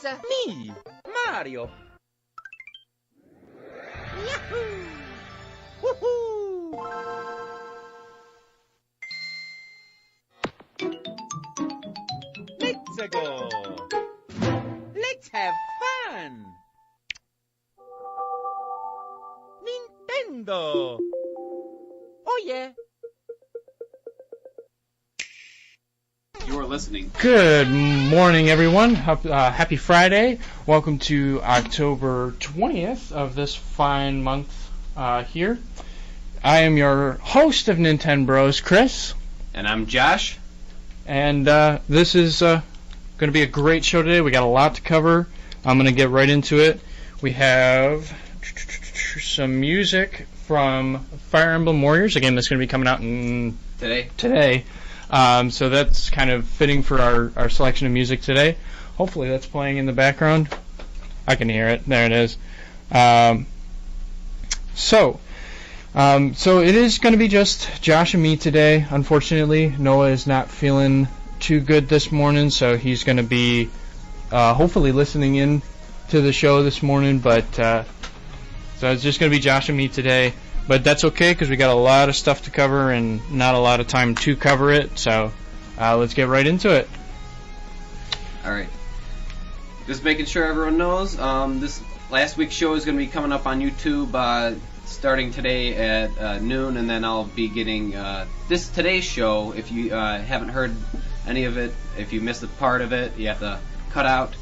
Me, Mario. Yahoo! Woohoo! Let's go! Let's have fun! Nintendo! Oh yeah! You're listening. Good morning, everyone. Happy Friday. Welcome to October 20th of this fine month here. I am your host of Nintenbros, Chris. And I'm Josh. And this is going to be a great show today. We got a lot to cover. I'm going to get right into it. We have some music from Fire Emblem Warriors, a game that's going to be coming out today. So that's kind of fitting for our selection of music today. Hopefully that's playing in the background. I can hear it. There it is. So it is going to be just Josh and me today. Unfortunately, Noah is not feeling too good this morning, so he's going to be hopefully listening in to the show this morning. But so it's just going to be Josh and me today. But that's okay, because we got a lot of stuff to cover and not a lot of time to cover it. So let's get right into it. All right. Just making sure everyone knows, this last week's show is going to be coming up on YouTube starting today at noon, and then I'll be getting today's show. If you haven't heard any of it, if you missed a part of it, you have to cut out.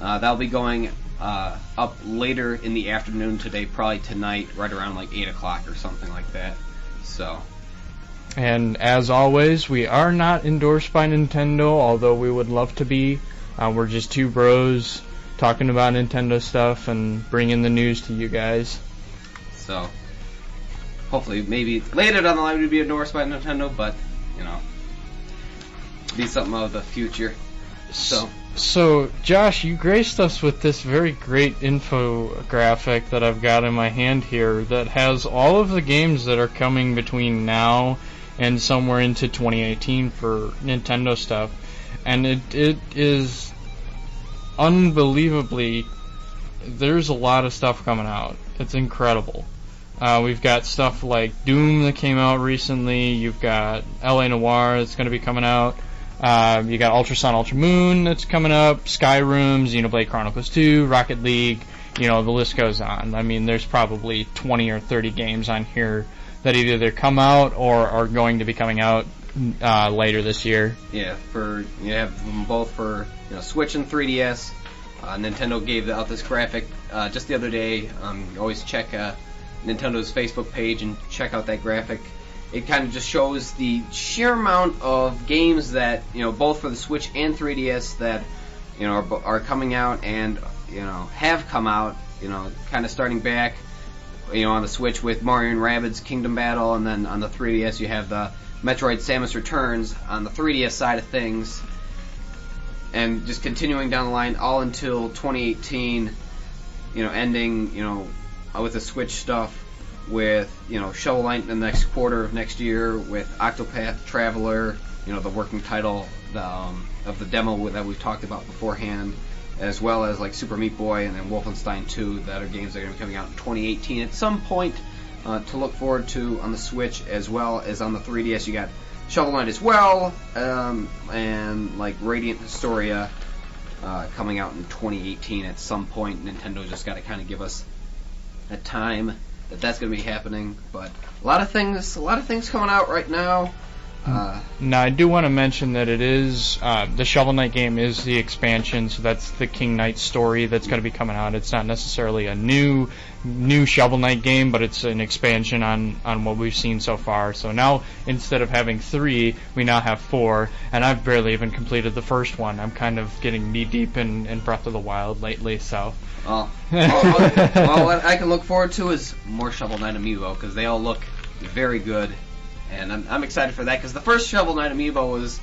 That'll be going up later in the afternoon today, probably tonight, right around like 8 o'clock or something like that. So. And as always, we are not endorsed by Nintendo, although we would love to be. We're just two bros talking about Nintendo stuff and bringing the news to you guys. So, hopefully, maybe later down the line we'd be endorsed by Nintendo, but, you know, be something of the future. So, Josh, you graced us with this very great infographic that I've got in my hand here that has all of the games that are coming between now and somewhere into 2018 for Nintendo stuff. And it is unbelievably, there's a lot of stuff coming out. It's incredible. We've got stuff like Doom that came out recently. You've got L.A. Noire that's going to be coming out. You got Ultra Sun, Ultra Moon that's coming up, Skyrim, Xenoblade Chronicles 2, Rocket League, the list goes on. I mean, there's probably 20 or 30 games on here that either come out or are going to be coming out later this year. Yeah, you have them both for Switch and 3DS. Nintendo gave out this graphic just the other day. Always check Nintendo's Facebook page and check out that graphic. It kind of just shows the sheer amount of games that, both for the Switch and 3DS that, are coming out and, have come out, kind of starting back, on the Switch with Mario and Rabbids Kingdom Battle, and then on the 3DS you have the Metroid Samus Returns on the 3DS side of things, and just continuing down the line all until 2018, ending, with the Switch stuff, with Shovel Knight in the next quarter of next year, with Octopath Traveler, the working title of the demo that we've talked about beforehand, as well as like Super Meat Boy and then Wolfenstein 2, that are games that are going to be coming out in 2018 at some point to look forward to on the Switch, as well as on the 3DS. You got Shovel Knight as well, and like Radiant Historia coming out in 2018 at some point. Nintendo just got to kind of give us a time that's going to be happening, but a lot of things coming out right now. Now, I do want to mention that it is the Shovel Knight game is the expansion, so that's the King Knight story that's going to be coming out. It's not necessarily a new Shovel Knight game, but it's an expansion on what we've seen so far. So now, instead of having 3, we now have 4, and I've barely even completed the first one. I'm kind of getting knee-deep in Breath of the Wild lately, so. Well, what I can look forward to is more Shovel Knight amiibo, because they all look very good, and I'm excited for that, because the first Shovel Knight amiibo was,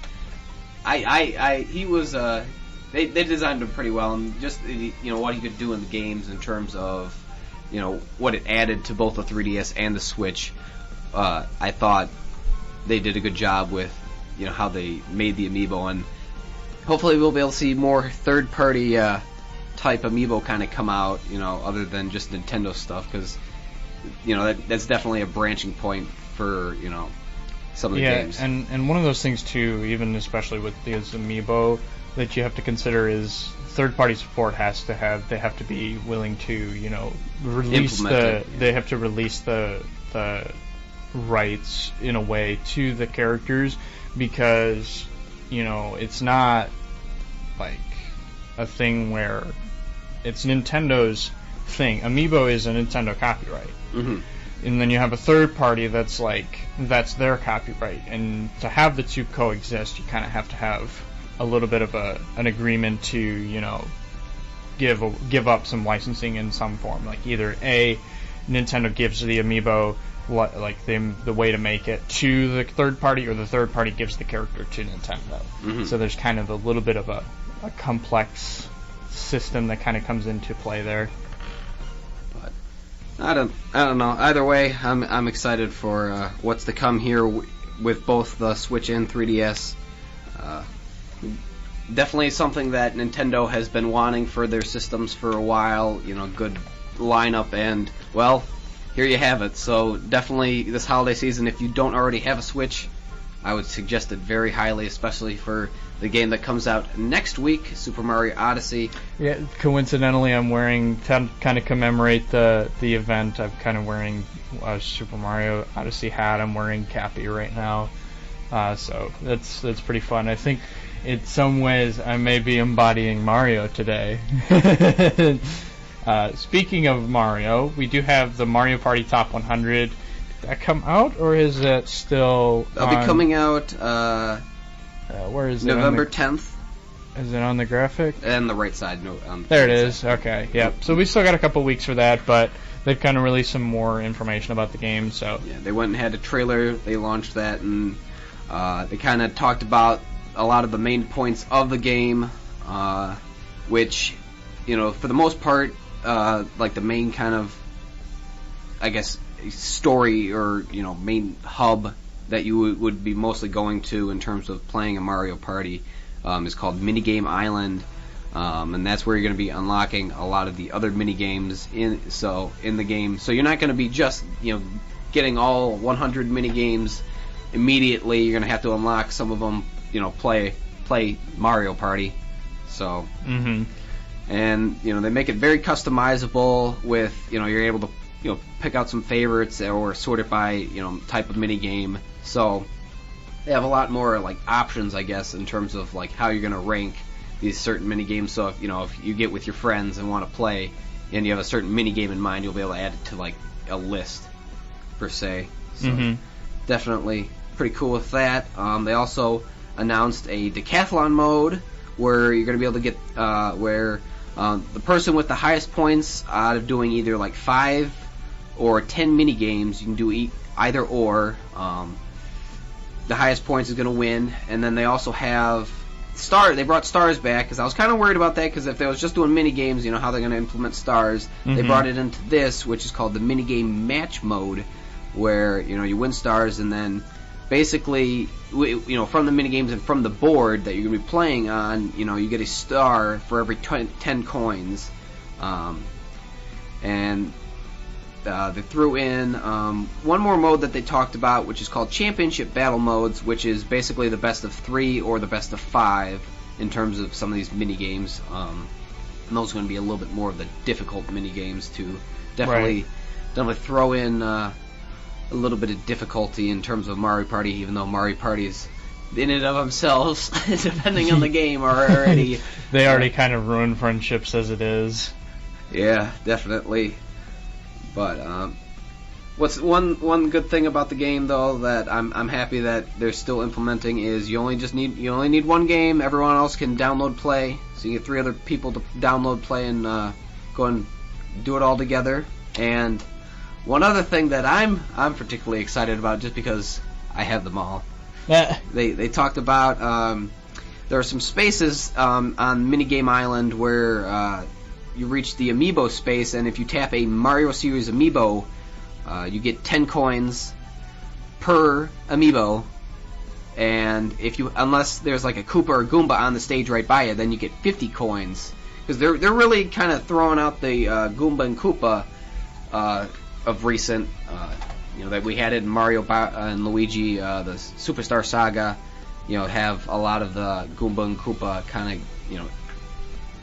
they designed him pretty well, and just what he could do in the games in terms of what it added to both the 3DS and the Switch. I thought they did a good job with how they made the amiibo, and hopefully we'll be able to see more third-party type amiibo kind of come out, other than just Nintendo stuff, because that's definitely a branching point for some of the games. and one of those things too, even especially with these amiibo, that you have to consider is third-party support they have to be willing to release they have to release the rights in a way to the characters, because it's not like a thing where it's Nintendo's thing. Amiibo is a Nintendo copyright. Mm-hmm. And then you have a third party that's their copyright, and to have the two coexist, you kind of have to have a little bit of an agreement to give up some licensing in some form. Like either Nintendo gives the amiibo the way to make it to the third party, or the third party gives the character to Nintendo. Mm-hmm. So there's kind of a little bit of a complex system that kind of comes into play there. But I don't know. Either way, I'm excited for what's to come here with both the Switch and 3DS. Definitely something that Nintendo has been wanting for their systems for a while. Good lineup, and well, here you have it. So definitely this holiday season, if you don't already have a Switch, I would suggest it very highly, especially for the game that comes out next week, Super Mario Odyssey. Yeah, coincidentally, I'm wearing, to kind of commemorate the event, I'm kind of wearing a Super Mario Odyssey hat. I'm wearing Cappy right now, so that's pretty fun. I think in some ways I may be embodying Mario today. Speaking of Mario, we do have the Mario Party Top 100. Did that come out, or is it still It'll be coming out where is it? November 10th. Is it on the graphic? And the right side. There it is. Okay, yep. So we still got a couple weeks for that, but they've kind of released some more information about the game. So yeah, they went and had a trailer. They launched that, and they kind of talked about a lot of the main points of the game, which, for the most part, like the main kind of, I guess, story or main hub that you would be mostly going to in terms of playing a Mario Party is called Minigame Island, and that's where you're going to be unlocking a lot of the other minigames in the game. So you're not going to be just getting all 100 minigames immediately. You're going to have to unlock some of them, play Mario Party. So and they make it very customizable with you're able to pick out some favorites or sort it by type of minigame. So they have a lot more like options, I guess, in terms of like how you're gonna rank these certain minigames. So if if you get with your friends and want to play, and you have a certain minigame in mind, you'll be able to add it to like a list per se. So definitely pretty cool with that. They also announced a decathlon mode where you're gonna be able to get the person with the highest points out of doing either like 5 or 10 mini games, you can do either or. The highest points is going to win, and then they also have stars. They brought stars back because I was kind of worried about that, because if they was just doing mini games, how they're going to implement stars. They brought it into this, which is called the minigame match mode, where you win stars, and then basically from the mini games and from the board that you're going to be playing on, you get a star for every 10 coins, and they threw in one more mode that they talked about, which is called Championship Battle Modes, which is basically the best of 3 or the best of 5 in terms of some of these mini games. And those are going to be a little bit more of the difficult mini games to definitely throw in a little bit of difficulty in terms of Mario Party, even though Mario Party is in and of themselves, depending on the game, are already they already kind of ruin friendships as it is. Yeah, definitely. But what's one good thing about the game, though, that I'm happy that they're still implementing is you only need one game. Everyone else can download play, so you get 3 other people to download play and go and do it all together. And one other thing that I'm particularly excited about, just because I have them all. They talked about there are some spaces on Minigame Island where you reach the amiibo space, and if you tap a Mario Series amiibo, you get 10 coins per amiibo, and unless there's like a Koopa or Goomba on the stage right by you, then you get 50 coins, because they're really kind of throwing out the Goomba and Koopa of recent. That we had in Mario and Luigi, the Superstar Saga. Have a lot of the Goomba and Koopa kind of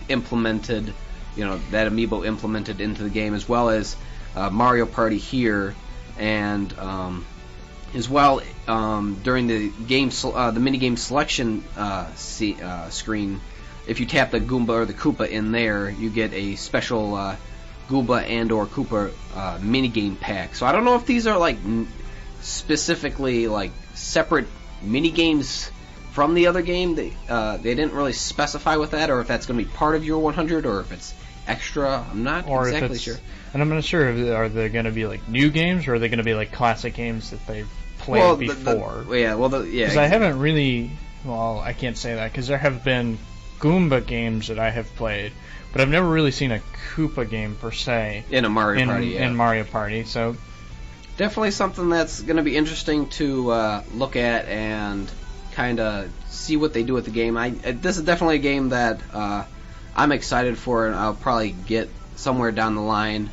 implemented. That amiibo implemented into the game, as well as Mario Party here, and as well during the game the minigame selection screen. If you tap the Goomba or the Koopa in there, you get a special Goomba and or Koopa minigame pack. So I don't know if these are like specifically like separate minigames from the other game. They didn't really specify with that, or if that's going to be part of your 100, or if it's extra. I'm not exactly sure. And I'm not sure, are they going to be like new games, or are they going to be like classic games that they've played before? Because I haven't really, I can't say that, because there have been Goomba games that I have played, but I've never really seen a Koopa game per se in a Mario Party. In Mario Party, so definitely something that's going to be interesting to look at and kind of see what they do with the game. This is definitely a game that I'm excited for, and I'll probably get somewhere down the line,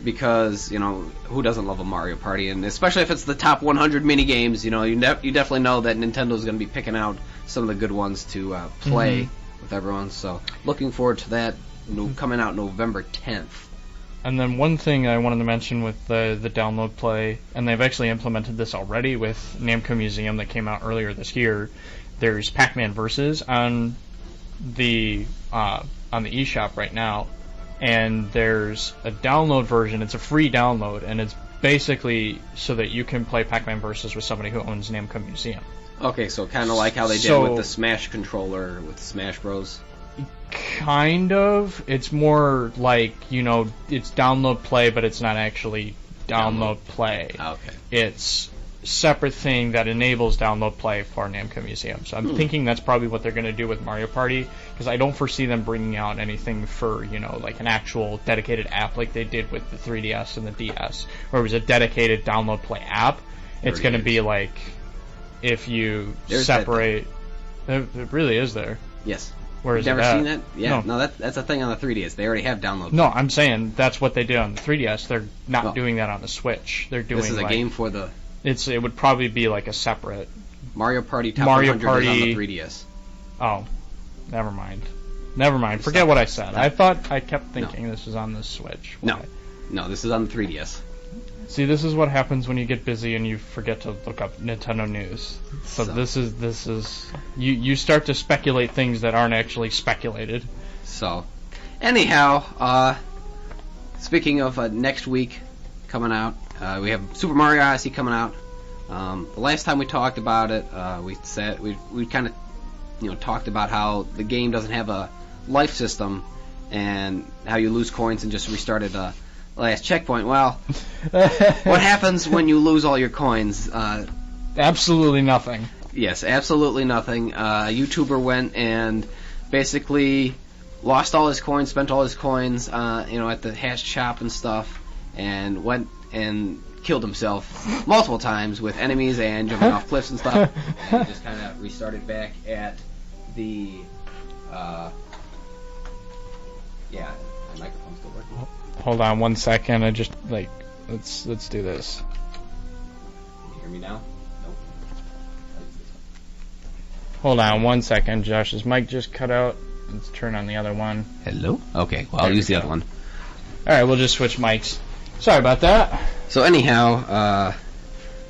because who doesn't love a Mario Party, and especially if it's the top 100 mini games. You definitely know that Nintendo's going to be picking out some of the good ones to play with everyone. So looking forward to that coming out November 10th. And then one thing I wanted to mention with the download play, and they've actually implemented this already with Namco Museum that came out earlier this year. There's Pac-Man Versus on the eShop right now, and there's a download version. It's a free download, and it's basically so that you can play Pac-Man Versus with somebody who owns Namco Museum. Okay, so kind of like how they did with the Smash controller with Smash Bros. Kind of. It's more like, it's download play, but it's not actually download play. Okay. It's a separate thing that enables download play for Namco Museum. So I'm thinking that's probably what they're going to do with Mario Party, because I don't foresee them bringing out anything for, like an actual dedicated app like they did with the 3DS and the DS, where it was a dedicated download play app. It's going to be like, if you separate... It really is there. Yes. Where is You've it never at? seen that? Yeah, no, that's a thing on the 3DS. They already have download. No, I'm saying that's what they did on the 3DS. They're not doing that on the Switch. They're doing this is a game for the... It would probably be like a separate... Mario Party Top 100 is on the 3DS. Oh, never mind. Forget what I said. I kept thinking this was on the Switch. No, this is on the 3DS. See, this is what happens when you get busy and you forget to look up Nintendo news. So this is you start to speculate things that aren't actually speculated. So, anyhow, speaking of next week coming out, we have Super Mario Odyssey coming out. The last time we talked about it, we said we kind of talked about how the game doesn't have a life system and how you lose coins and just restarted last checkpoint. Well, what happens when you lose all your coins? Absolutely nothing. Yes, absolutely nothing. A YouTuber went and basically lost all his coins, spent all his coins, at the hash shop and stuff, and went and killed himself multiple times with enemies and jumping off cliffs and stuff. And he just kind of restarted back at the, my microphone's still working. Hold on 1 second. I just let's do this. Can you hear me now? Nope. Hold on 1 second, Josh. His mic just cut out. Let's turn on the other one. Hello? Okay, well, I'll use the other one. Alright, we'll just switch mics. Sorry about that. So anyhow,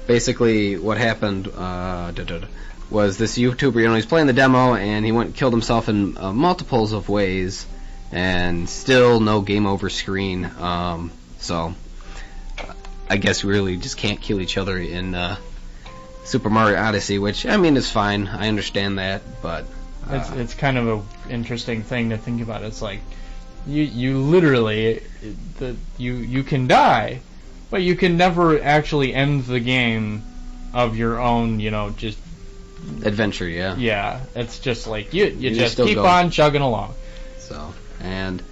basically what happened was this YouTuber, he's playing the demo, and he went and killed himself in multiples of ways, and still no game over screen. So I guess we really just can't kill each other in Super Mario Odyssey, which, is fine. I understand that, but... It's kind of an interesting thing to think about. It's like, you literally... You can die, but you can never actually end the game of your own, just... adventure, yeah. Yeah, it's just like, you just keep on chugging along. So, and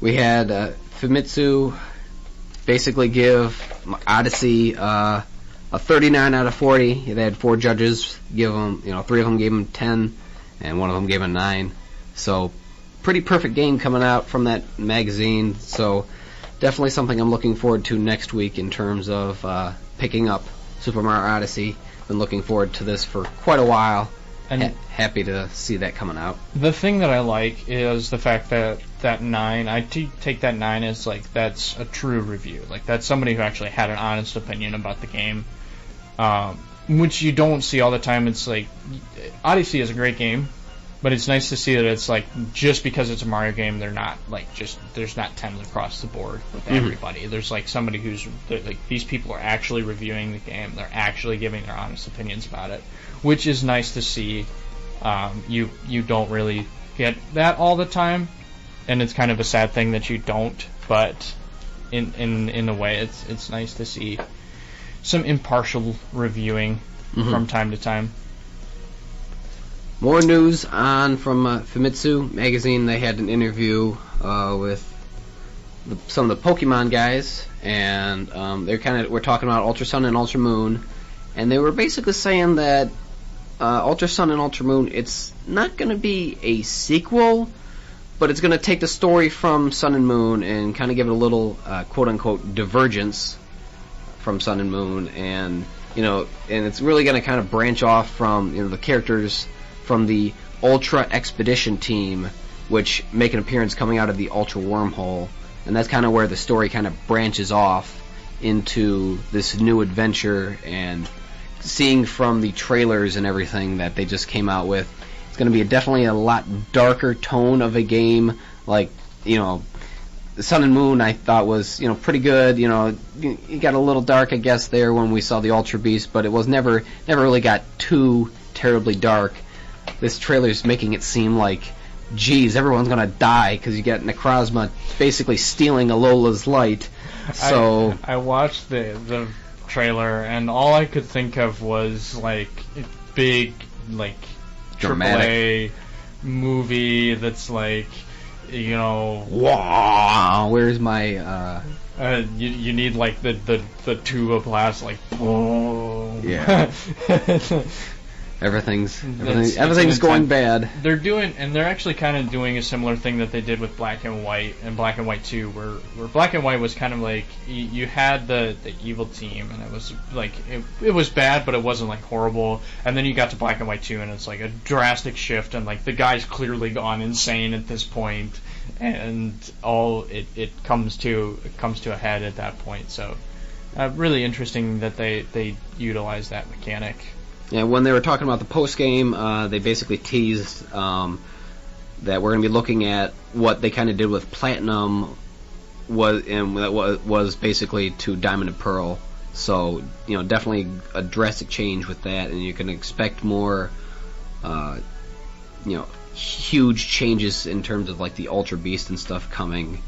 we had Famitsu basically give Odyssey a 39 out of 40. They had 4 judges give them, 3 of them gave them 10, and 1 of them gave them 9. So pretty perfect game coming out from that magazine. So definitely something I'm looking forward to next week in terms of picking up Super Mario Odyssey. Been looking forward to this for quite a while. And happy to see that coming out. The thing that I like is the fact that that 9, I take that 9 as like that's a true review. Like that's somebody who actually had an honest opinion about the game, which you don't see all the time. It's like Odyssey is a great game, but it's nice to see that it's like just because it's a Mario game, they're not like just there's not 10s across the board with everybody. There's like somebody who's like these people are actually reviewing the game. They're actually giving their honest opinions about it, which is nice to see. You don't really get that all the time, and it's kind of a sad thing that you don't. But in a way, it's nice to see some impartial reviewing from time to time. More news on from Famitsu magazine. They had an interview with some of the Pokemon guys, and we're talking about Ultra Sun and Ultra Moon, and they were basically saying that Ultra Sun and Ultra Moon, it's not going to be a sequel, but it's going to take the story from Sun and Moon and kind of give it a little quote-unquote divergence from Sun and Moon, and and it's really going to kind of branch off from the characters from the Ultra Expedition team, which make an appearance coming out of the Ultra Wormhole, and that's kind of where the story kind of branches off into this new adventure. And seeing from the trailers and everything that they just came out with, it's going to be definitely a lot darker tone of a game. Like, Sun and Moon I thought was, pretty good. It got a little dark, I guess, there when we saw the Ultra Beast, but it was never really got too terribly dark. This trailer's making it seem like, geez, everyone's going to die because you got Necrozma basically stealing Alola's light. So I watched the trailer, and all I could think of was like big like AAA movie that's like wow, where's my you need like the tuba blast like yeah. Everything's going bad. They're actually kind of doing a similar thing that they did with Black and White and Black and White 2, where Black and White was kind of like you had the evil team, and it was like it was bad, but it wasn't like horrible. And then you got to Black and White 2, and it's like a drastic shift, and like the guy's clearly gone insane at this point, and it comes to a head at that point. So really interesting that they utilize that mechanic. Yeah, when they were talking about the post game, they basically teased that we're going to be looking at what they kind of did with Platinum was basically to Diamond and Pearl. So definitely a drastic change with that, and you can expect more huge changes in terms of like the Ultra Beast and stuff coming,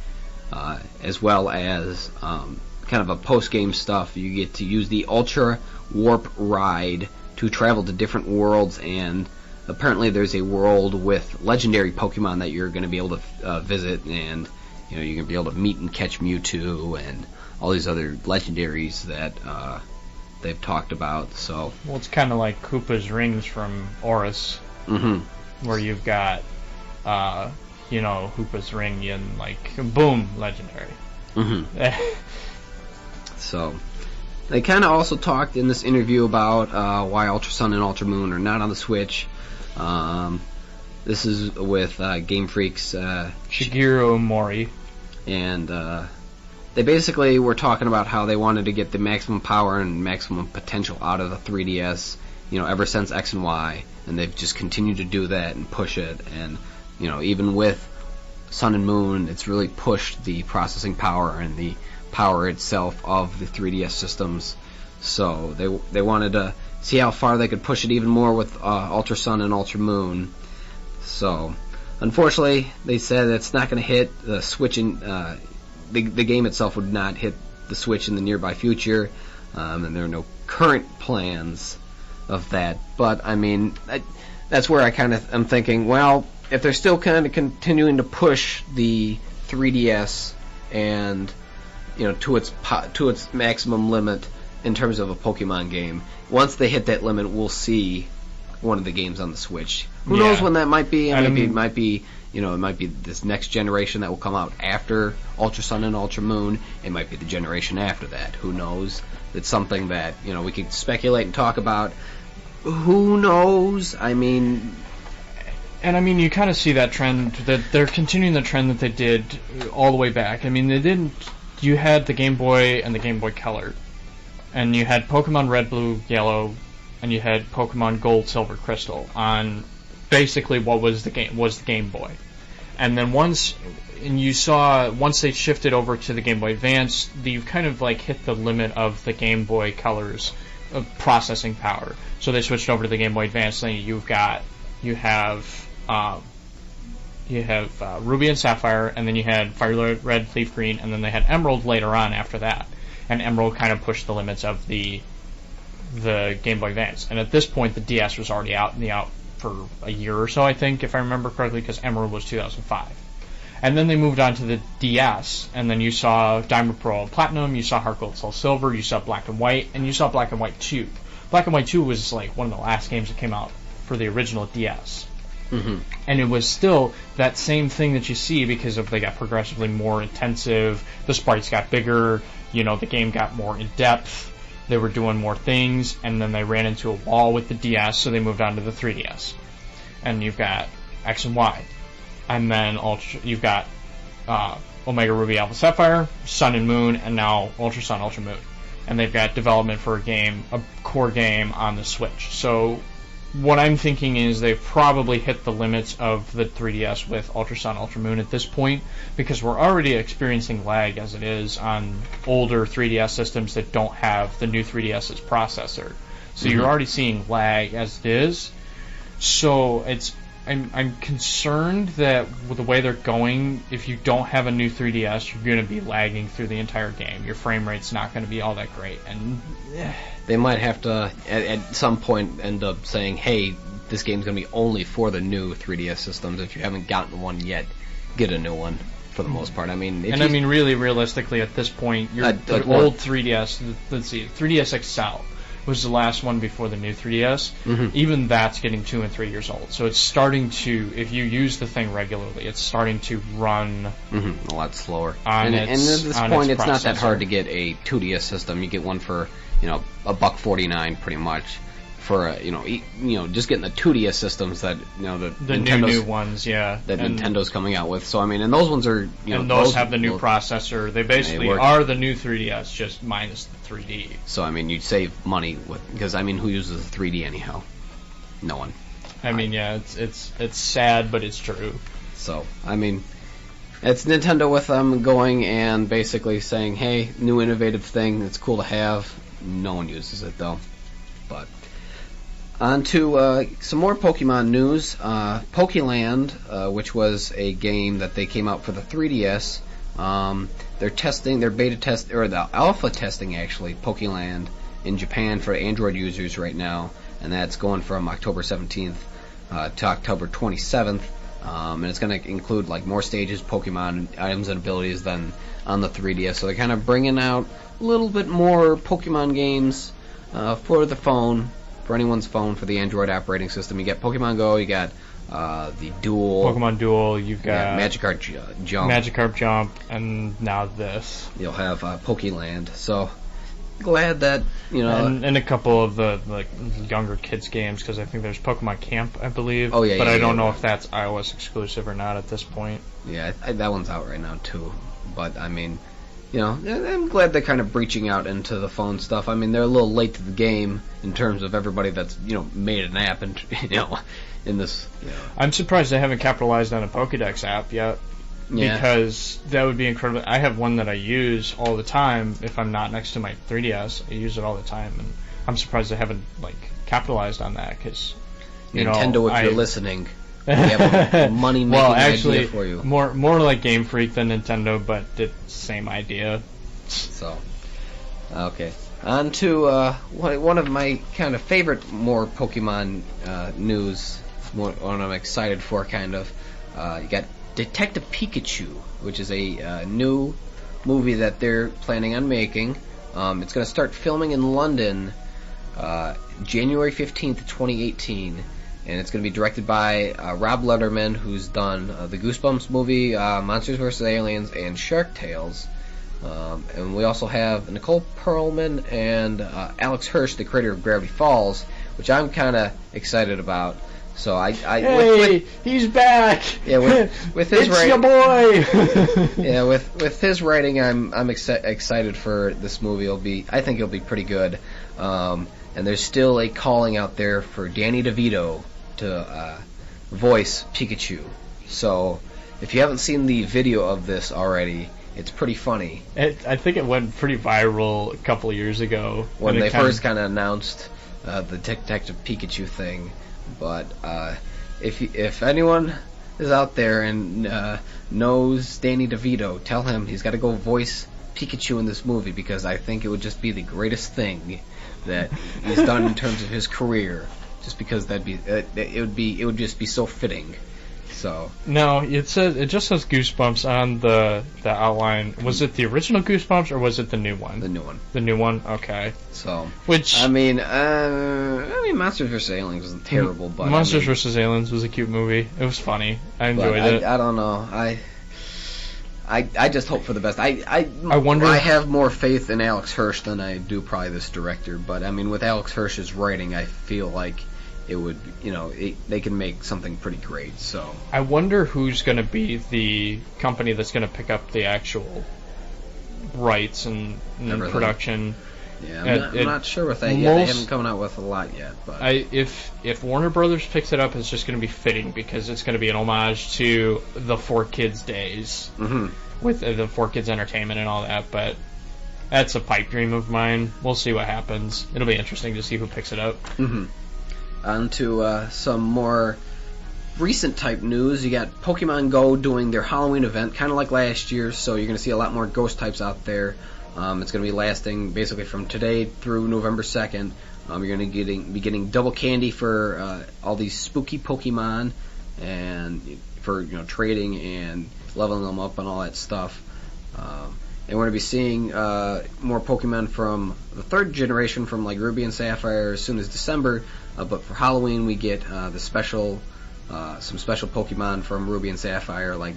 as well as kind of a post game stuff. You get to use the Ultra Warp Ride to travel to different worlds, and apparently there's a world with legendary Pokemon that you're going to be able to visit, and you're going to be able to meet and catch Mewtwo and all these other legendaries that they've talked about. So it's kind of like Koopa's rings from Oris, where you've got Koopa's ring and like boom, legendary. So they kind of also talked in this interview about why Ultra Sun and Ultra Moon are not on the Switch. This is with Game Freak's Shigeru Mori. And they basically were talking about how they wanted to get the maximum power and maximum potential out of the 3DS, ever since X and Y. And they've just continued to do that and push it. And, even with Sun and Moon, it's really pushed the processing power and the power itself of the 3DS systems. So they wanted to see how far they could push it even more with Ultra Sun and Ultra Moon. So unfortunately, they said it's not going to hit the Switch. The game itself would not hit the Switch in the nearby future, and there are no current plans of that. But I mean, that's where I kind of am thinking, well, if they're still kind of continuing to push the 3DS and to its maximum limit in terms of a Pokemon game, once they hit that limit, we'll see one of the games on the Switch. Who knows when that might be? It might be this next generation that will come out after Ultra Sun and Ultra Moon. It might be the generation after that. Who knows? It's something that we could speculate and talk about. Who knows? I mean, you kind of see that trend, that they're continuing the trend that they did all the way back. I mean, you had the Game Boy and the Game Boy Color, and you had Pokemon Red, Blue, Yellow, and you had Pokemon Gold, Silver, Crystal on basically what was the Game Boy. And then once they shifted over to the Game Boy Advance, you kind of like hit the limit of the Game Boy Color's processing power. So they switched over to the Game Boy Advance. Then you have Ruby and Sapphire, and then you had Fire Red, Leaf Green, and then they had Emerald later on after that. And Emerald kind of pushed the limits of the Game Boy Advance. And at this point, the DS was already out for a year or so, I think, if I remember correctly, because Emerald was 2005. And then they moved on to the DS, and then you saw Diamond, Pearl, and Platinum, you saw Heart Gold, Soul Silver, you saw Black and White, and you saw Black and White 2. Black and White 2 was like one of the last games that came out for the original DS. Mm-hmm. And it was still that same thing that you see because they got progressively more intensive, the sprites got bigger, the game got more in depth, they were doing more things, and then they ran into a wall with the DS, so they moved on to the 3DS. And you've got X and Y. And then you've got Omega Ruby Alpha Sapphire, Sun and Moon, and now Ultra Sun, Ultra Moon. And they've got development for a core game on the Switch. So what I'm thinking is they've probably hit the limits of the 3DS with Ultra Sun, Ultra Moon at this point, because we're already experiencing lag as it is on older 3DS systems that don't have the new 3DS's processor. So you're already seeing lag as it is. So I'm concerned that with the way they're going, if you don't have a new 3DS, you're going to be lagging through the entire game. Your frame rate's not going to be all that great. And they might have to, at some point, end up saying, hey, this game's going to be only for the new 3DS systems. If you haven't gotten one yet, get a new one, for the most part. Really, realistically, at this point, the old 3DS, let's see, 3DS XL was the last one before the new 3DS. Mm-hmm. Even that's getting 2 and 3 years old. So it's starting to, if you use the thing regularly, it's starting to run a lot slower. And at this point, it's not that hard to get a 2DS system. You get one for $1.49 pretty much. For just getting the 2DS systems that the new ones, that Nintendo's coming out with. So and those ones are and those have the new processor. They basically are the new 3DS, just minus the 3D. So you'd save money because who uses the 3D anyhow? No one. It's sad, but it's true. So it's Nintendo with them going and basically saying, hey, new innovative thing. It's cool to have. No one uses it though, but. On to some more Pokemon news. Pokeland, which was a game that they came out for the 3DS, they're beta test, or the alpha testing actually, Pokeland in Japan for Android users right now, and that's going from October 17th to October 27th, and it's going to include more stages, Pokemon items and abilities than on the 3DS. So they're kind of bringing out a little bit more Pokemon games for the phone. For anyone's phone, for the Android operating system, you got Pokemon Go, you got the Pokemon Duel, you've got Magikarp Jump, and now this. You'll have Pokeland. So glad that and a couple of the younger kids games, because I think there's Pokemon Camp, I believe. Oh yeah, but I don't know if that's iOS exclusive or not at this point. Yeah, that one's out right now too. But I'm glad they're kind of breaching out into the phone stuff. They're a little late to the game in terms of everybody that's, made an app and, in this. I'm surprised they haven't capitalized on a Pokédex app yet. Yeah. Because that would be incredible. I have one that I use all the time if I'm not next to my 3DS. I use it all the time, and I'm surprised they haven't, capitalized on that, because, Nintendo, if you're listening. We have a money-making idea for you. More like Game Freak than Nintendo, but it's same idea. So, okay. On to one of my kind of favorite more Pokemon news, one I'm excited for, kind of. You got Detective Pikachu, which is a new movie that they're planning on making. It's going to start filming in London January 15th, 2018. and it's going to be directed by Rob Letterman, who's done the Goosebumps movie, Monsters vs. Aliens, and Shark Tales. And we also have Nicole Perlman and Alex Hirsch, the creator of Gravity Falls, which I'm kind of excited about. So he's back. Yeah, with his it's your boy. Yeah, with his writing, I'm excited for this movie. I think it'll be pretty good. And there's still a calling out there for Danny DeVito to voice Pikachu. So if you haven't seen the video of this already, it's pretty funny. I think it went pretty viral a couple of years ago when they first kind of announced the Detective Pikachu thing. But if anyone is out there and knows Danny DeVito, tell him he's got to go voice Pikachu in this movie, because I think it would just be the greatest thing that he's done in terms of his career. Just because it would just be so fitting. So no, it just says Goosebumps on the outline. Was it the original Goosebumps or was it the new one? The new one. The new one. Okay. So which I mean, Monsters vs. Aliens wasn't terrible, but Monsters vs. Aliens was a cute movie. It was funny. I enjoyed it. I don't know. I just hope for the best. I wonder. I have more faith in Alex Hirsch than I do probably this director. But I mean, with Alex Hirsch's writing, I feel like it would, they can make something pretty great. So I wonder who's going to be the company that's going to pick up the actual rights and production. Yeah, I'm not sure with that yet. They haven't come out with a lot yet. But if Warner Brothers picks it up, it's just going to be fitting, because it's going to be an homage to the 4Kids days with the 4Kids Entertainment and all that. But that's a pipe dream of mine. We'll see what happens. It'll be interesting to see who picks it up. On to some more recent type news. You got Pokemon Go doing their Halloween event, kind of like last year, so you're going to see a lot more ghost types out there. It's going to be lasting basically from today through November 2nd. You're going to be getting double candy for all these spooky Pokemon, and for trading and leveling them up and all that stuff. And we're going to be seeing more Pokemon from the third generation, from like Ruby and Sapphire, as soon as December. But for Halloween, we get some special Pokemon from Ruby and Sapphire, like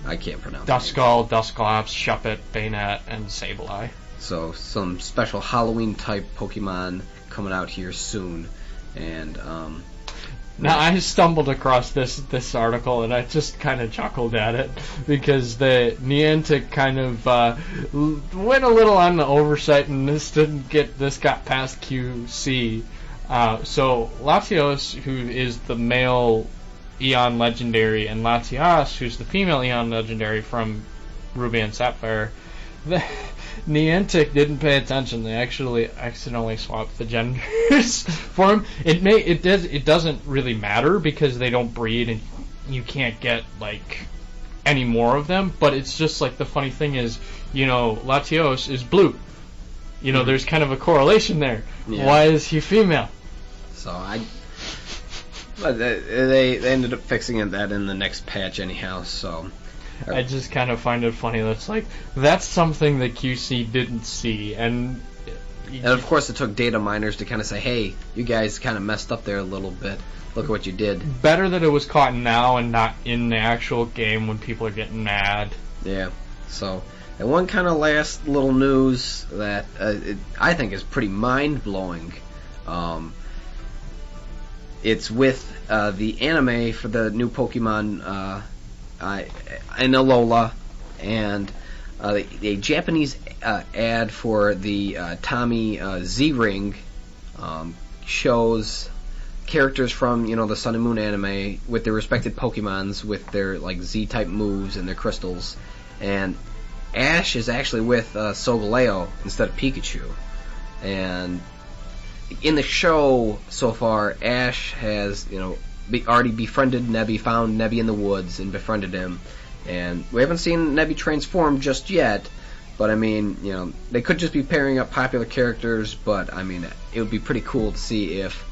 I can't pronounce. Duskull, Dusclops, Shuppet, Bayonet, and Sableye. So some special Halloween type Pokemon coming out here soon, and now I stumbled across this article and I just kind of chuckled at it, because the Niantic kind of went a little on the oversight, and this got past QC. So Latios, who is the male Eon Legendary, and Latias, who's the female Eon Legendary from Ruby and Sapphire, the Niantic didn't pay attention. They actually accidentally swapped the genders for him. It doesn't really matter, because they don't breed and you can't get like any more of them. But it's just like, the funny thing is, Latios is blue. There's kind of a correlation there. Yeah. Why is he female? But they ended up fixing that in the next patch anyhow. So I just kind of find it funny. That's something that QC didn't see, and of course it took data miners to kind of say, hey, you guys kind of messed up there a little bit. Look at what you did. Better that it was caught now and not in the actual game when people are getting mad. Yeah. So, and one kind of last little news that I think is pretty mind-blowing. It's with the anime for the new Pokemon Alola, and a Japanese ad for the Tommy Z-Ring shows characters from the Sun and Moon anime with their respected Pokemons, with their like Z-type moves and their crystals, and Ash is actually with Solgaleo instead of Pikachu. And in the show so far, Ash has already befriended Nebby, found Nebby in the woods and befriended him, and we haven't seen Nebby transform just yet. But I mean, they could just be pairing up popular characters. But I mean, it would be pretty cool to see if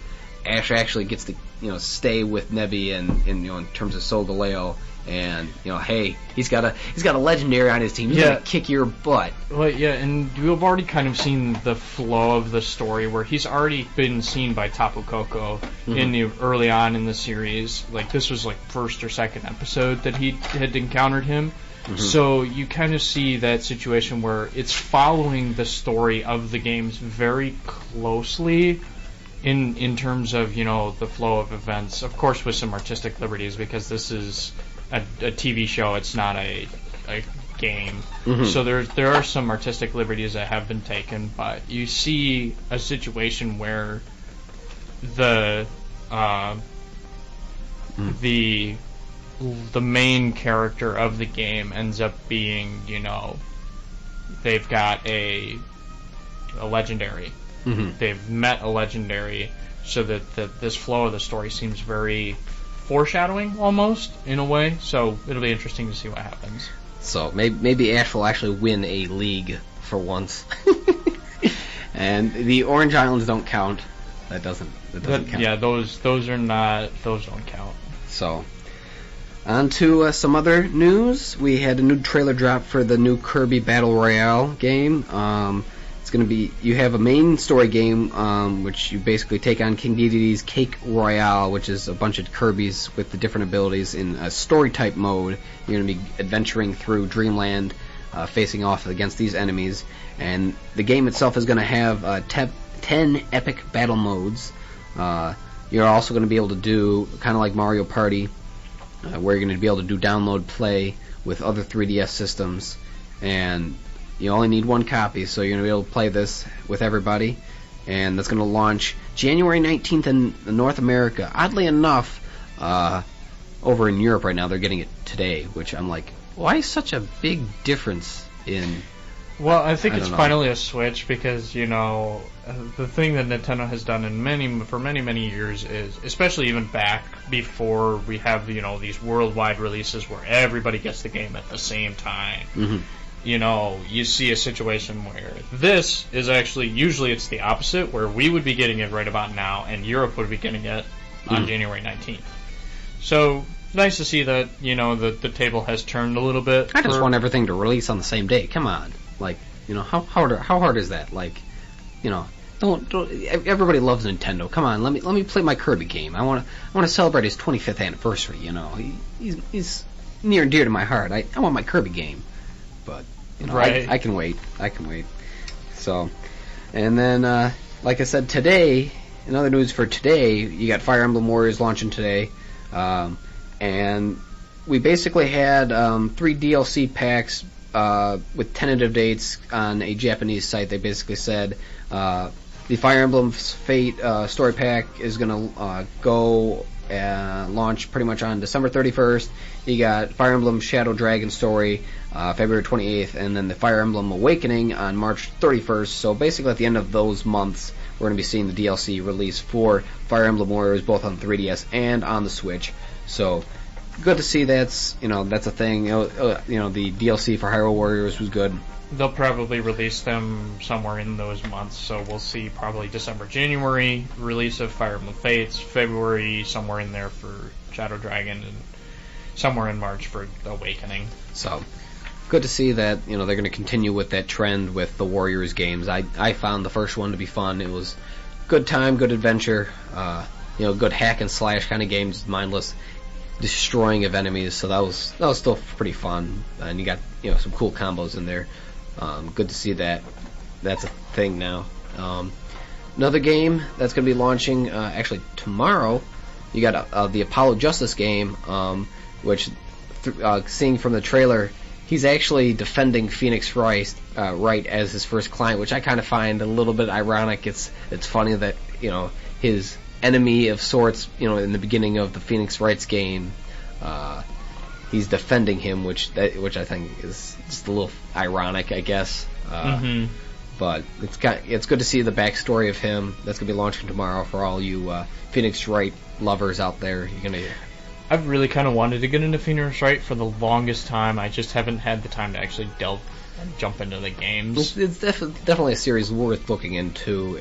Ash actually gets to stay with Nebby, and in terms of Solgaleo, and hey, he's got a legendary on his team. He's gonna kick your butt. Well, yeah, and we've already kind of seen the flow of the story where he's already been seen by Tapu Koko in the early on in the series. Like this was like first or second episode that he had encountered him. So you kind of see that situation where it's following the story of the games very closely in terms of the flow of events. Of course, with some artistic liberties because this is a TV show. It's not a game. So there are some artistic liberties that have been taken, but you see a situation where the main character of the game ends up being, they've got a legendary. They've met a legendary, so that this flow of the story seems very foreshadowing, almost, in a way. So it'll be interesting to see what happens. So maybe Ash will actually win a league for once. And the Orange Islands don't count. That doesn't count. Yeah, those don't count. So, on to some other news. We had a new trailer drop for the new Kirby Battle Royale game. It's going to be, you have a main story game, which you basically take on King Dedede's Cake Royale, which is a bunch of Kirbys with the different abilities in a story type mode. You're going to be adventuring through Dreamland, facing off against these enemies. And the game itself is going to have 10 epic battle modes. You're also going to be able to do, kind of like Mario Party, where you're going to be able to do download play with other 3DS systems. And you only need one copy, so you're going to be able to play this with everybody. And that's going to launch January 19th in North America. Oddly enough, over in Europe right now, they're getting it today, which I'm like, why is such a big difference in... Well, I think it's finally a switch because, the thing that Nintendo has done for many years is, especially even back before we have, these worldwide releases where everybody gets the game at the same time. You see a situation where this is actually, usually it's the opposite, where we would be getting it right about now, and Europe would be getting it on January 19th. So, nice to see that, the table has turned a little bit. I just want everything to release on the same day. Come on. Like, how hard is that? Like, don't everybody loves Nintendo. Come on, let me play my Kirby game. I want to celebrate his 25th anniversary, He's near and dear to my heart. I want my Kirby game. But right. I can wait. So, and then like I said, today, in other news for today, you got Fire Emblem Warriors launching today, and we basically had 3 DLC packs with tentative dates on a Japanese site. They basically said the Fire Emblem Fate story pack is going to go launch pretty much on December 31st. You got Fire Emblem Shadow Dragon story February 28th, and then the Fire Emblem Awakening on March 31st. So basically at the end of those months, we're going to be seeing the DLC release for Fire Emblem Warriors both on 3DS and on the Switch. So good to see that's a thing. The DLC for Hyrule Warriors was good. They'll probably release them somewhere in those months, so we'll see probably December, January release of Fire Emblem Fates, February somewhere in there for Shadow Dragon, and somewhere in March for Awakening. So good to see that they're going to continue with that trend with the Warriors games. I found the first one to be fun. It was good time, good adventure, good hack and slash kind of games, mindless destroying of enemies. So that was still pretty fun, and you got some cool combos in there. Good to see that that's a thing now. Another game that's going to be launching actually tomorrow. You got the Apollo Justice game, which seeing from the trailer, he's actually defending Phoenix Wright as his first client, which I kind of find a little bit ironic. It's funny that his enemy of sorts, in the beginning of the Phoenix Wright's game, he's defending him, which I think is just a little ironic, I guess. But it's good to see the backstory of him. That's gonna be launching tomorrow for all you Phoenix Wright lovers out there. I've really kind of wanted to get into Phoenix Wright for the longest time. I just haven't had the time to actually delve and jump into the games. It's definitely a series worth looking into,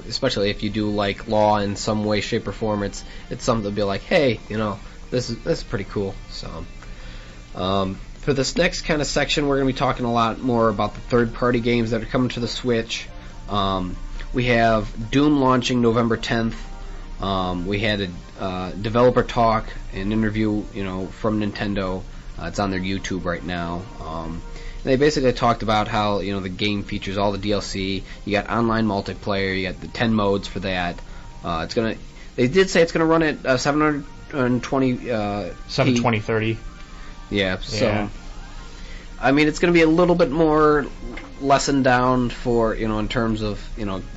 especially if you do like Law in some way, shape, or form. It's something to be like, hey, this is pretty cool. So, For this next kind of section, we're going to be talking a lot more about the third-party games that are coming to the Switch. We have Doom launching November 10th. We had a developer talk, an interview, from Nintendo. It's on their YouTube right now. They basically talked about how the game features all the DLC. You got online multiplayer. You got the 10 modes for that. They did say it's gonna run at 720. 720/30. Yeah. So, I mean, it's gonna be a little bit more lessened down for in terms of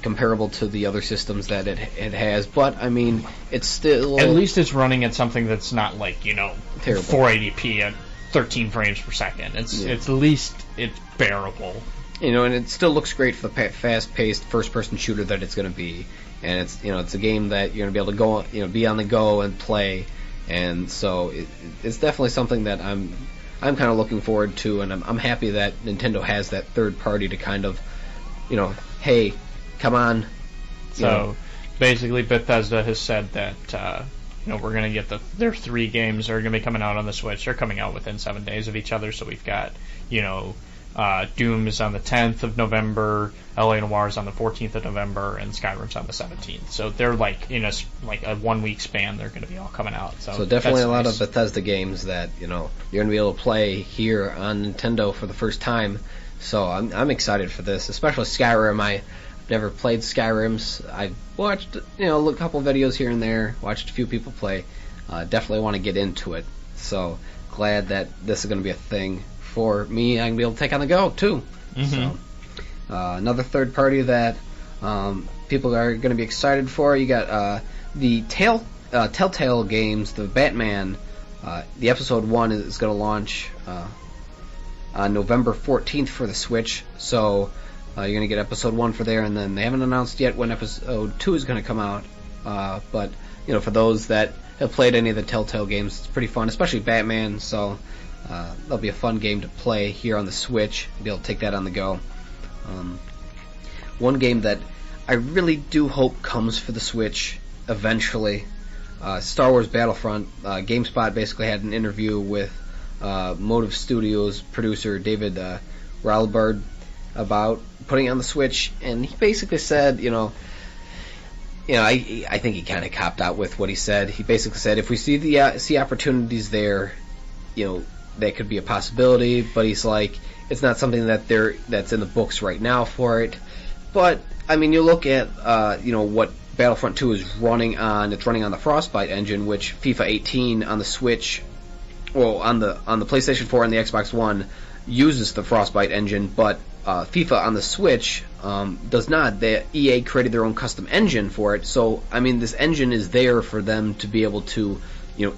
comparable to the other systems that it has. But I mean, it's still at least it's running at something that's not like terrible 480p at 13 frames per second. It's at least it's bearable. And it still looks great for the fast-paced first-person shooter that it's going to be. And it's it's a game that you're going to be able to go be on the go and play. And so it's definitely something that I'm kind of looking forward to, and I'm happy that Nintendo has that third party to kind of hey, come on. So basically, Bethesda has said that we're going to get their 3 games are going to be coming out on the Switch. They're coming out within 7 days of each other. So we've got Doom is on the 10th of November, a.k.a. Noir is on the 14th of November, and Skyrim's on the 17th. So they're in a 1 week span. They're going to be all coming out. So definitely a lot of Bethesda games that you're going to be able to play here on Nintendo for the first time. So I'm excited for this, especially Skyrim. I've never played Skyrims. I've watched a couple videos here and there, watched a few people play. Definitely want to get into it. So glad that this is going to be a thing for me. I can be able to take on the go too. Mm-hmm. So another third party that people are going to be excited for. You got the Telltale games, the Batman. The episode 1 is going to launch on November 14th for the Switch. So you're going to get episode 1 for there, and then they haven't announced yet when episode 2 is going to come out. But for those that have played any of the Telltale games, it's pretty fun, especially Batman. So that'll be a fun game to play here on the Switch. Be able to take that on the go. One game that I really do hope comes for the Switch eventually, Star Wars Battlefront. GameSpot basically had an interview with Motive Studios producer David Ralbard about putting it on the Switch, and he basically said, I think he kind of copped out with what he said. He basically said if we see opportunities there, that could be a possibility, but he's like, it's not something that's in the books right now for it. But I mean, you look at what Battlefront 2 is running on. It's running on the Frostbite engine, which FIFA 18 on the Switch, on the PlayStation 4 and the Xbox One uses the Frostbite engine, but FIFA on the Switch does not. EA created their own custom engine for it, so I mean, this engine is there for them to be able to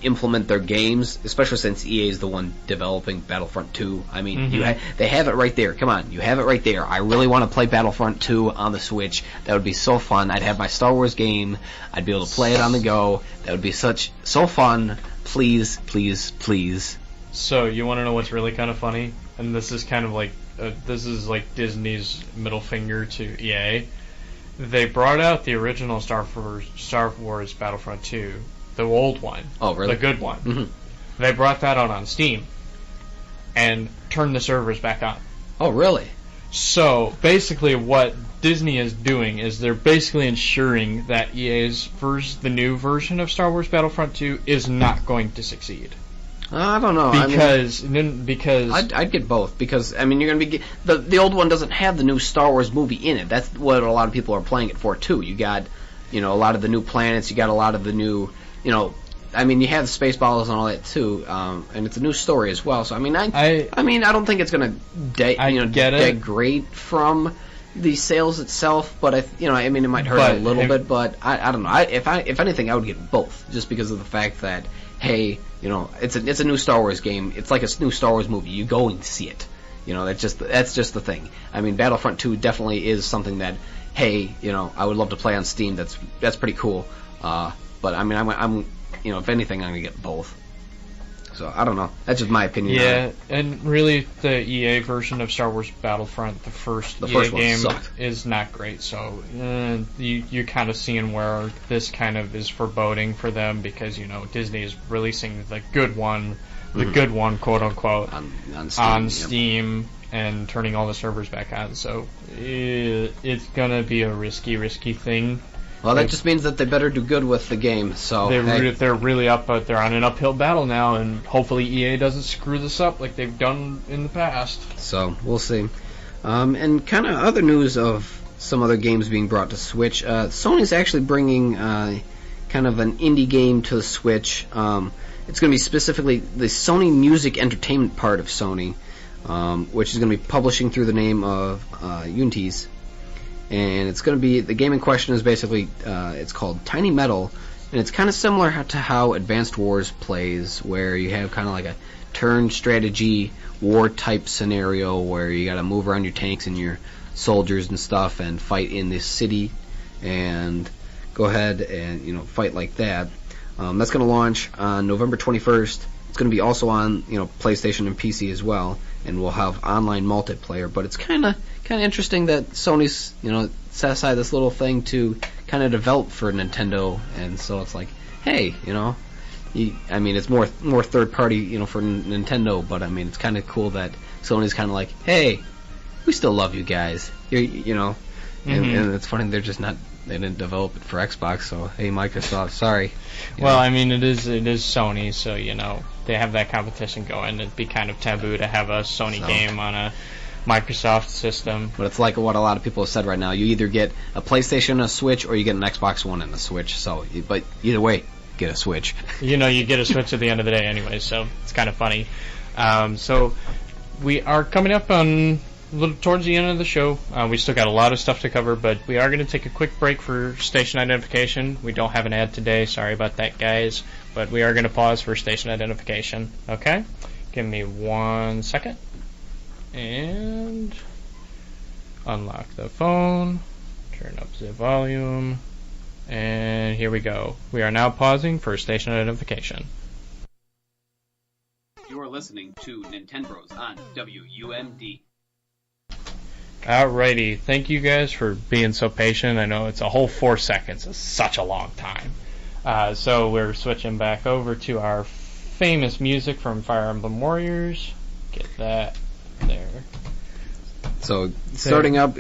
implement their games, especially since EA is the one developing Battlefront 2. I mean, they have it right there. Come on, you have it right there. I really want to play Battlefront 2 on the Switch. That would be so fun. I'd have my Star Wars game. I'd be able to play it on the go. That would be so fun. Please, please, please. So you want to know what's really kind of funny? And this is kind of like Disney's middle finger to EA. They brought out the original Star Wars Battlefront 2. The old one. Oh, really? The good one. Mm-hmm. They brought that out on Steam and turned the servers back on. Oh, really? So, basically what Disney is doing is they're basically ensuring that the new version of Star Wars Battlefront 2 is not going to succeed. I don't know. Because I'd get both, because I mean, you're gonna be the old one doesn't have the new Star Wars movie in it. That's what a lot of people are playing it for too. You got a lot of the new planets. You got a lot of the new I mean, you have the space battles and all that too, and it's a new story as well. So I mean, I don't think it's gonna degrade from the sales itself, but I mean, it might hurt a little bit. But I don't know. If anything, I would get both, just because of the fact that hey, it's a new Star Wars game. It's like a new Star Wars movie. You go and see it. That's just the thing. I mean, Battlefront 2 definitely is something that hey, I would love to play on Steam. That's pretty cool. But I mean, I'm if anything, I'm gonna get both. So I don't know. That's just my opinion. Yeah, and really, the EA version of Star Wars Battlefront, the first game, sucked. Is not great. So you're kind of seeing where this kind of is foreboding for them, because Disney is releasing the good one the good one, quote unquote, on Steam. And turning all the servers back on. So it's gonna be a risky thing. Well, that just means that they better do good with the game. So they're really up, but they're on an uphill battle now, and hopefully EA doesn't screw this up like they've done in the past. So we'll see. And kind of other news of some other games being brought to Switch. Sony's actually bringing kind of an indie game to the Switch. It's going to be specifically the Sony Music Entertainment part of Sony. Which is going to be publishing through the name of WUMD, and it's going to be, the game in question is basically it's called Tiny Metal, and it's kind of similar to how Advanced Wars plays, where you have kind of like a turn strategy war type scenario where you got to move around your tanks and your soldiers and stuff and fight in this city and go ahead and fight like that. That's going to launch on November 21st. It's going to be also on PlayStation and PC as well, and we'll have online multiplayer. But it's kind of interesting that Sony's set aside this little thing to kind of develop for Nintendo, and so it's like, hey, I mean, it's more third party for Nintendo, but I mean, it's kind of cool that Sony's kind of like, hey, we still love you guys, and it's funny they didn't develop it for Xbox, so hey, Microsoft, sorry. Well, I mean, it is Sony, so they have that competition going. It'd be kind of taboo to have a Sony game on a Microsoft system. But it's like what a lot of people have said right now. You either get a PlayStation and a Switch, or you get an Xbox One and a Switch. So, but either way, get a Switch. You get a Switch at the end of the day anyway, so it's kind of funny. So we are coming up on a little towards the end of the show. We still got a lot of stuff to cover, but we are going to take a quick break for station identification. We don't have an ad today. Sorry about that, guys. But we are going to pause for station identification. Okay? Give me 1 second. And unlock the phone. Turn up the volume. And here we go. We are now pausing for station identification. You're listening to Nintenbros on WUMD. Alrighty, thank you guys for being so patient. I know it's a whole 4 seconds. It's such a long time. So we're switching back over to our famous music from Fire Emblem Warriors. Get that there. So starting up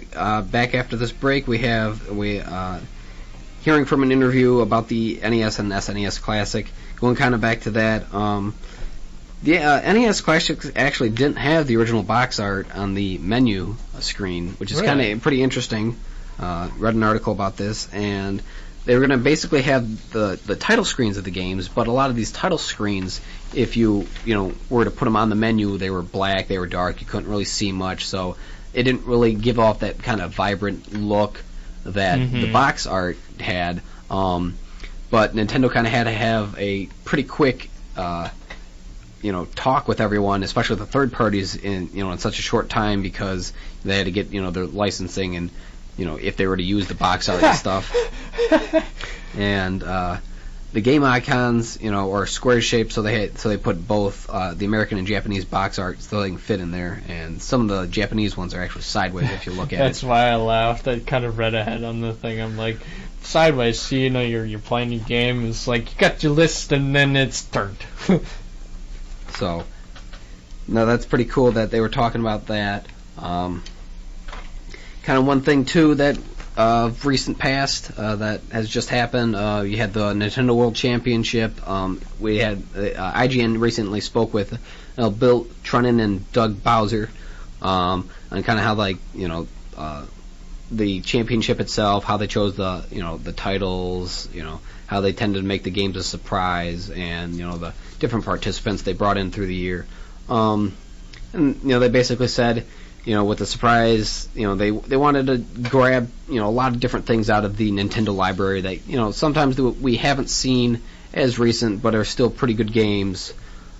back after this break, we hearing from an interview about the NES and SNES Classic. Going kind of back to that. The NES Classic actually didn't have the original box art on the menu screen, which is kind of pretty interesting. Read an article about this, and they were going to basically have the title screens of the games, but a lot of these title screens, if you were to put them on the menu, they were black, they were dark, you couldn't really see much, so it didn't really give off that kind of vibrant look that the box art had. But Nintendo kind of had to have a pretty quick talk with everyone, especially with the third parties in such a short time, because they had to get their licensing and if they were to use the box art and stuff. And the game icons are square shaped, so they put both the American and Japanese box art so they can fit in there, and some of the Japanese ones are actually sideways if you look at That's why I laughed. I kind of read ahead on the thing. I'm like, sideways, so you're playing your game, it's like you got your list and then it's turned. So, no, that's pretty cool that they were talking about that. Kind of one thing, too, that of recent past that has just happened, you had the Nintendo World Championship. We had IGN recently spoke with Bill Trunnion and Doug Bowser on kind of how, the championship itself, how they chose the titles, how they tended to make the games a surprise, and the different participants they brought in through the year. And they basically said, with the surprise, they wanted to grab a lot of different things out of the Nintendo library that sometimes we haven't seen as recent, but are still pretty good games.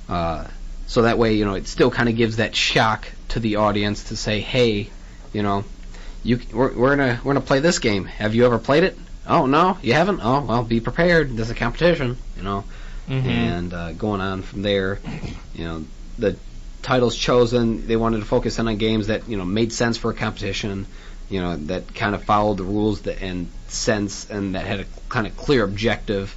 So that way, it still kind of gives that shock to the audience to say, hey, we're gonna play this game. Have you ever played it? Oh, no, you haven't? Oh, well, be prepared. There's a competition, And going on from there, the titles chosen, they wanted to focus in on games that, made sense for a competition, that kind of followed the rules and sense, and that had a kind of clear objective.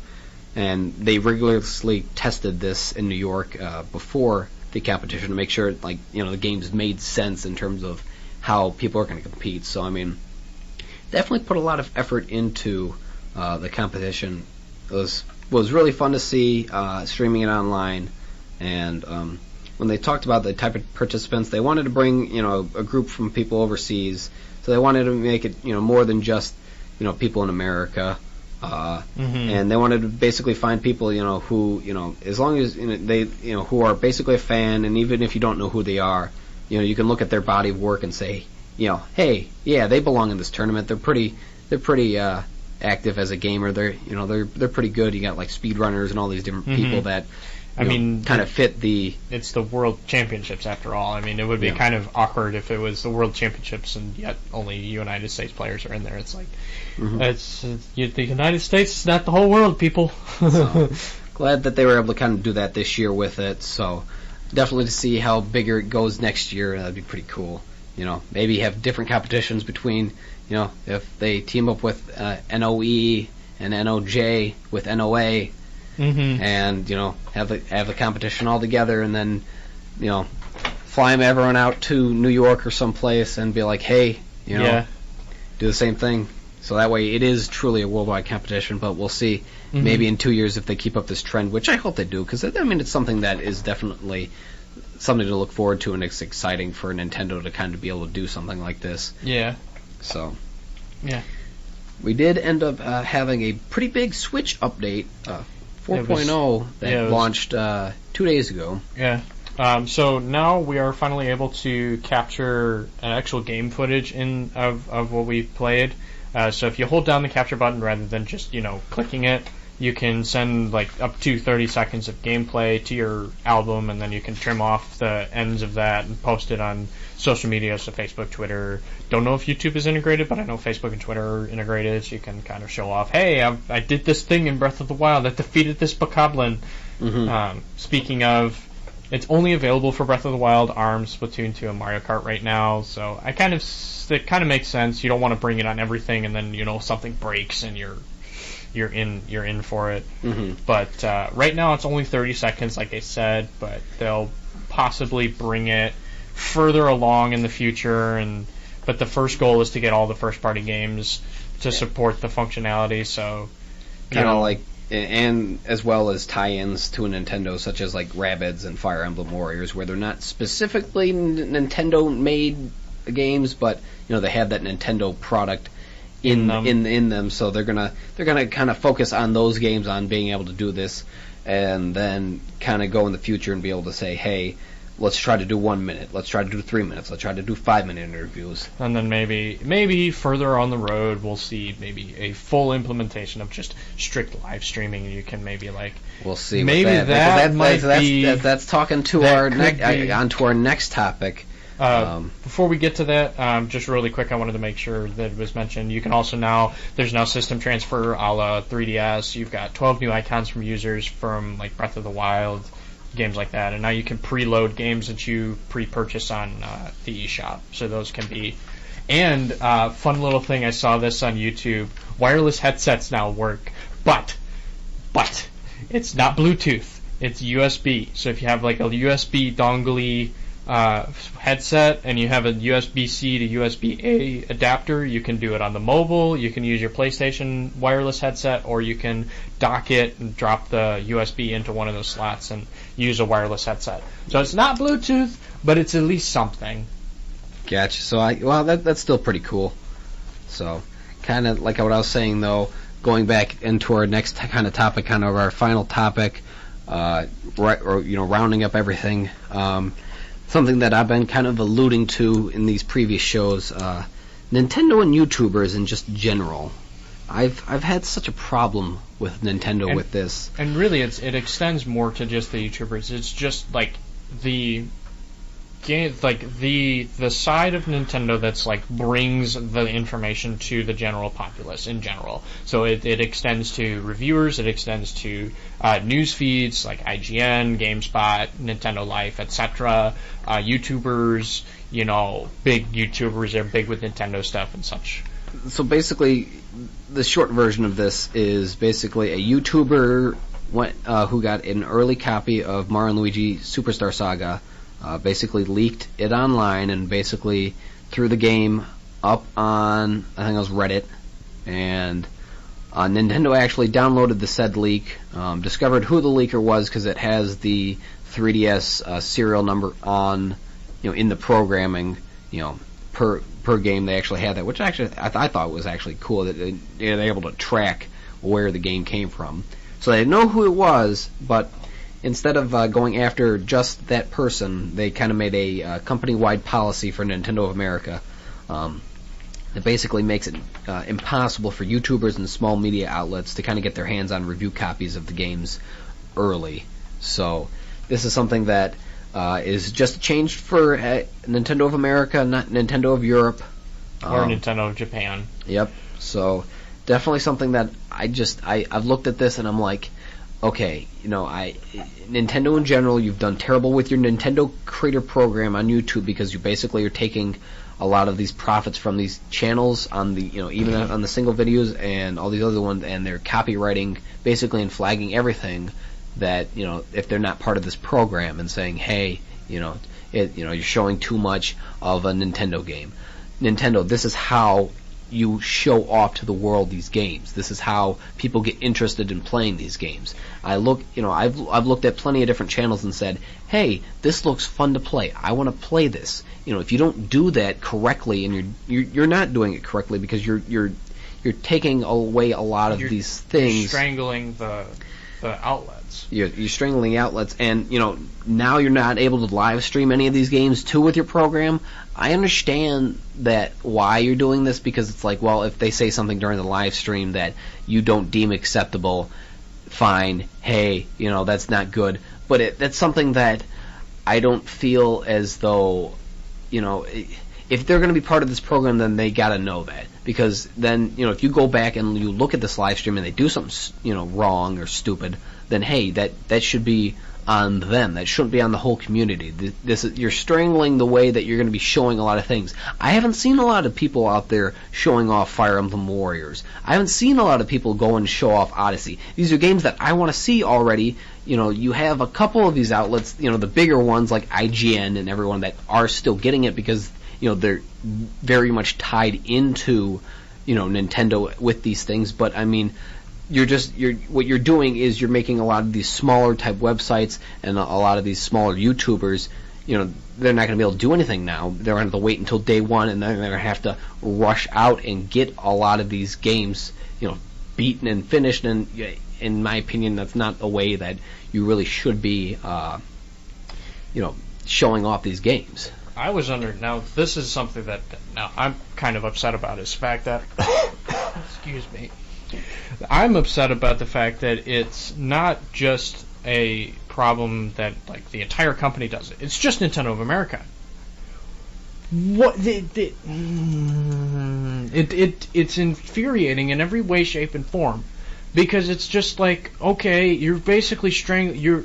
and they rigorously tested this in New York before the competition to make sure, like, the games made sense in terms of how people are going to compete. So, I mean, definitely put a lot of effort into the competition. It was really fun to see, streaming it online, and when they talked about the type of participants, they wanted to bring, a group from people overseas, so they wanted to make it, more than just, people in America. And they wanted to basically find people, who, as long as they, who are basically a fan, and even if you don't know who they are, you can look at their body of work and say, hey, yeah, they belong in this tournament. They're pretty active as a gamer. They're pretty good. You got like speedrunners and all these different people that, kind of fit the. It's the World Championships after all. I mean, it would be kind of awkward if it was the World Championships and yet only United States players are in there. It's like, it's the United States. It's not the whole world, people. So, glad that they were able to kind of do that this year with it. So definitely to see how bigger it goes next year. That'd be pretty cool. Maybe have different competitions between, if they team up with NOE and NOJ with NOA. And have a competition all together, and then fly everyone out to New York or someplace and be like, hey, do the same thing. So that way it is truly a worldwide competition. But we'll see maybe in 2 years if they keep up this trend, which I hope they do, because it's something that is definitely something to look forward to, and it's exciting for Nintendo to kind of be able to do something like this. Yeah. So. Yeah. We did end up having a pretty big Switch update. 4.0 that launched 2 days ago. Yeah. So now we are finally able to capture actual game footage of what we played. So if you hold down the capture button rather than just clicking it, you can send like up to 30 seconds of gameplay to your album, and then you can trim off the ends of that and post it on social media, so Facebook, Twitter. Don't know if YouTube is integrated, but I know Facebook and Twitter are integrated, so you can kind of show off, hey, I did this thing in Breath of the Wild, I defeated this bokoblin. Speaking of, it's only available for Breath of the Wild, ARMS, Splatoon 2, and Mario Kart right now, so it kind of makes sense. You don't want to bring it on everything, and then something breaks and you're in for it. But right now it's only 30 seconds, like I said, but they'll possibly bring it further along in the future. But the first goal is to get all the first-party games to support the functionality. So kind of like, and as well as tie-ins to a Nintendo, such as like Rabbids and Fire Emblem Warriors, where they're not specifically Nintendo-made games, but they have that Nintendo product in them, so they're gonna kind of focus on those games, on being able to do this, and then kind of go in the future and be able to say, hey, let's try to do 1 minute, let's try to do 3 minutes, let's try to do 5-minute interviews, and then maybe further on the road we'll see maybe a full implementation of just strict live streaming, and you can maybe like we'll see maybe with that's talking to onto our next topic. Before we get to that, just really quick, I wanted to make sure that it was mentioned. You can also there's now system transfer a la 3DS. You've got 12 new icons from users from like Breath of the Wild, games like that, and now you can preload games that you pre-purchase on the eShop. So those can be. And fun little thing, I saw this on YouTube. Wireless headsets now work, but it's not Bluetooth. It's USB. So if you have like a USB dongle headset and you have a USB-C to USB-A adapter, you can do it on the mobile, you can use your PlayStation wireless headset, or you can dock it and drop the USB into one of those slots and use a wireless headset. So it's not Bluetooth, but it's at least something. Gotcha. So that's still pretty cool. So kind of like what I was saying, though, going back into our next kind of topic, kind of our final topic, rounding up everything. Something that I've been kind of alluding to in these previous shows, Nintendo and YouTubers in just general. I've had such a problem with Nintendo with this. And really, it extends more to just the YouTubers. It's just like the game, like the side of Nintendo that's like brings the information to the general populace in general. So it extends to reviewers, it extends to news feeds like IGN, GameSpot, Nintendo Life, etc. YouTubers, big YouTubers are big with Nintendo stuff and such. So basically, the short version of this is basically a YouTuber who got an early copy of Mario and Luigi Superstar Saga, basically leaked it online and basically threw the game up on, I think it was Reddit, and Nintendo actually downloaded the said leak, discovered who the leaker was because it has the 3DS serial number on, in the programming, per game they actually had that, which actually I thought was actually cool that they're able to track where the game came from. So they know who it was, but instead of going after just that person, they kind of made a company-wide policy for Nintendo of America that basically makes it impossible for YouTubers and small media outlets to kind of get their hands on review copies of the games early. So this is something that is just changed for Nintendo of America, not Nintendo of Europe. Or Nintendo of Japan. Yep. So definitely something that I've looked at this and I'm like, okay, Nintendo in general, you've done terrible with your Nintendo Creator Program on YouTube because you basically are taking a lot of these profits from these channels on the, even on the single videos and all these other ones, and they're copywriting basically and flagging everything that, if they're not part of this program and saying, hey, you're showing too much of a Nintendo game. Nintendo, this is how you show off to the world these games. This is how people get interested in playing these games. I've looked at plenty of different channels and said, hey, this looks fun to play. I want to play this. If you don't do that correctly, and you're not doing it correctly because you're taking away a lot of these things. You're strangling the outlets. You're strangling the outlets, and now you're not able to live stream any of these games too with your program. I understand that why you're doing this, because it's like, well, if they say something during the live stream that you don't deem acceptable, fine. Hey, that's not good. But that's something that I don't feel as though, if they're going to be part of this program, then they got to know that. Because then, if you go back and you look at this live stream and they do something, wrong or stupid, then hey, that should be on them. That shouldn't be on the whole community. You're strangling the way that you're going to be showing a lot of things. I haven't seen a lot of people out there showing off Fire Emblem Warriors. I haven't seen a lot of people go and show off Odyssey. These are games that I want to see already. You have a couple of these outlets, the bigger ones like IGN and everyone that are still getting it because they're very much tied into Nintendo with these things. But I mean, what you're doing is you're making a lot of these smaller type websites and a lot of these smaller YouTubers, they're not going to be able to do anything now. They're going to have to wait until day one, and then they're going to have to rush out and get a lot of these games, beaten and finished. And in my opinion, that's not the way that you really should be, showing off these games. I was now this is something that now I'm kind of upset about, is the fact that excuse me. I'm upset about the fact that it's not just a problem that like the entire company does it. It's just Nintendo of America. It's infuriating in every way, shape, and form, because it's just like, okay, you're basically you're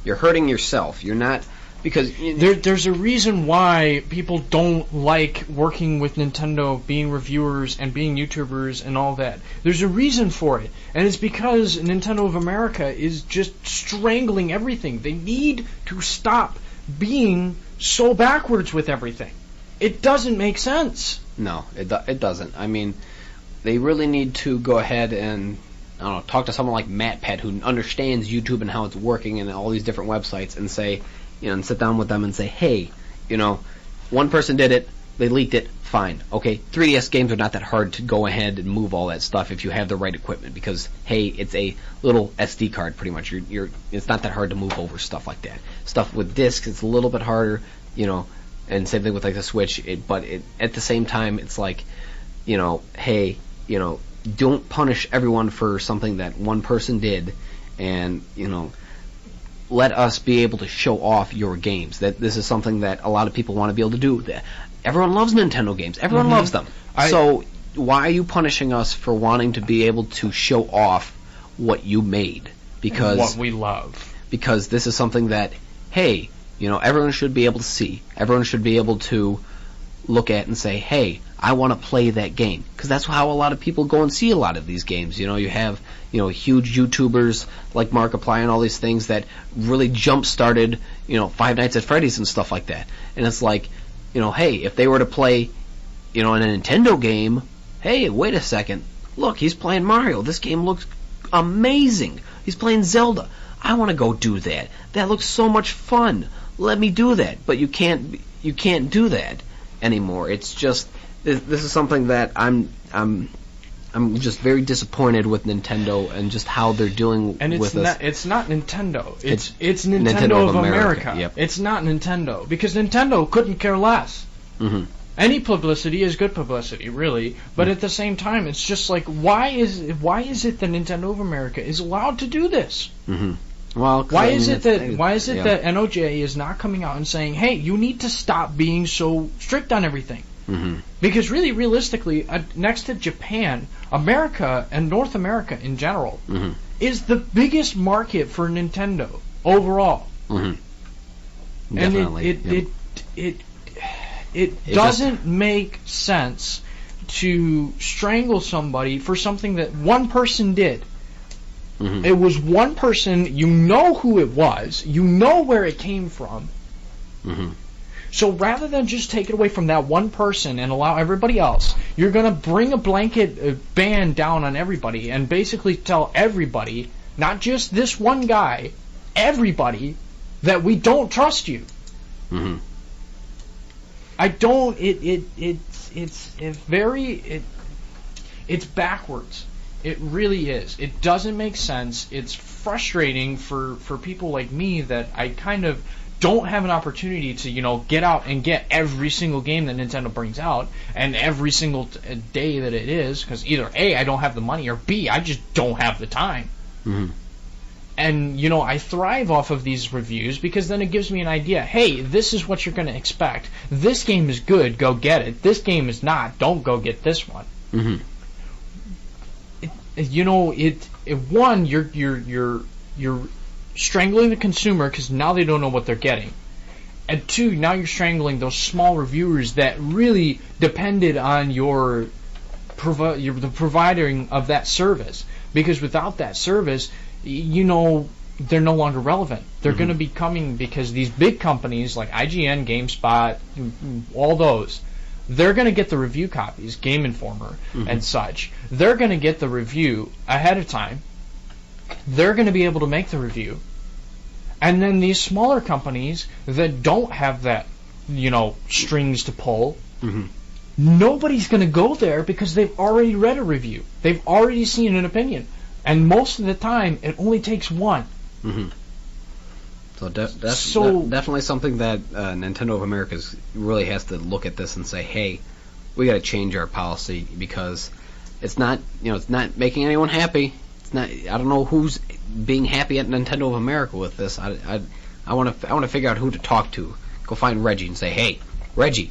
hurting yourself. You're not. Because there's a reason why people don't like working with Nintendo, being reviewers and being YouTubers and all that. There's a reason for it, and it's because Nintendo of America is just strangling everything. They need to stop being so backwards with everything. It doesn't make sense. No, it doesn't. I mean, they really need to go ahead and, I don't know, talk to someone like MatPat who understands YouTube and how it's working and all these different websites and say, and sit down with them and say, hey, one person did it, they leaked it, fine. Okay, 3DS games are not that hard to go ahead and move all that stuff if you have the right equipment, because, hey, it's a little SD card pretty much. It's not that hard to move over stuff like that. Stuff with discs, it's a little bit harder, and same thing with like the Switch, but at the same time, it's like, hey, don't punish everyone for something that one person did, and, let us be able to show off your games. That this is something that a lot of people want to be able to do. Everyone loves Nintendo games. Everyone loves them. So why are you punishing us for wanting to be able to show off what you made? Because what we love. Because this is something that, hey, everyone should be able to see. Everyone should be able to look at and say, hey, I want to play that game. Because that's how a lot of people go and see a lot of these games. You have, huge YouTubers like Markiplier and all these things that really jump-started, Five Nights at Freddy's and stuff like that. And it's like, hey, if they were to play, in a Nintendo game, hey, wait a second, look, he's playing Mario. This game looks amazing. He's playing Zelda. I want to go do that. That looks so much fun. Let me do that. But you can't do that anymore. It's just, this is something that I'm just very disappointed with Nintendo and just how they're dealing with us. And it's not Nintendo. It's Nintendo of America. Yep. It's not Nintendo, because Nintendo couldn't care less. Mm-hmm. Any publicity is good publicity, really. But at the same time, it's just like, why is it that Nintendo of America is allowed to do this? Mm-hmm. Well, why is it that NOJ is not coming out and saying, hey, you need to stop being so strict on everything? Mm-hmm. Because really, realistically, next to Japan, America and North America in general mm-hmm. is the biggest market for Nintendo overall. Mm-hmm. And Definitely. it doesn't make sense to strangle somebody for something that one person did. Mm-hmm. It was one person, you know who it was, you know where it came from. Mm-hmm. So rather than just take it away from that one person and allow everybody else, you're going to bring a blanket ban down on everybody and basically tell everybody, not just this one guy, everybody, that we don't trust you. Mm-hmm. It's backwards. It really is. It doesn't make sense. It's frustrating for people like me that I kind of don't have an opportunity to, get out and get every single game that Nintendo brings out and every single day that it is, because either A, I don't have the money, or B, I just don't have the time. Mm-hmm. And, I thrive off of these reviews because then it gives me an idea. Hey, this is what you're going to expect. This game is good, go get it. This game is not, don't go get this one. Mm-hmm. You're strangling the consumer because now they don't know what they're getting. And two, now you're strangling those small reviewers that really depended on the providing of that service. Because without that service, they're no longer relevant. They're Mm-hmm. going to be coming because these big companies like IGN, GameSpot, all those, they're going to get the review copies, Game Informer Mm-hmm. and such. They're going to get the review ahead of time. They're going to be able to make the review. And then these smaller companies that don't have that, strings to pull, Mm-hmm. nobody's going to go there because they've already read a review. They've already seen an opinion. And most of the time, it only takes one. Mm-hmm. So that's So- definitely something that Nintendo of America really has to look at this and say, hey, we got to change our policy because it's not, it's not making anyone happy. It's not. I don't know who's being happy at Nintendo of America with this. I want to figure out who to talk to. Go find Reggie and say, hey, Reggie,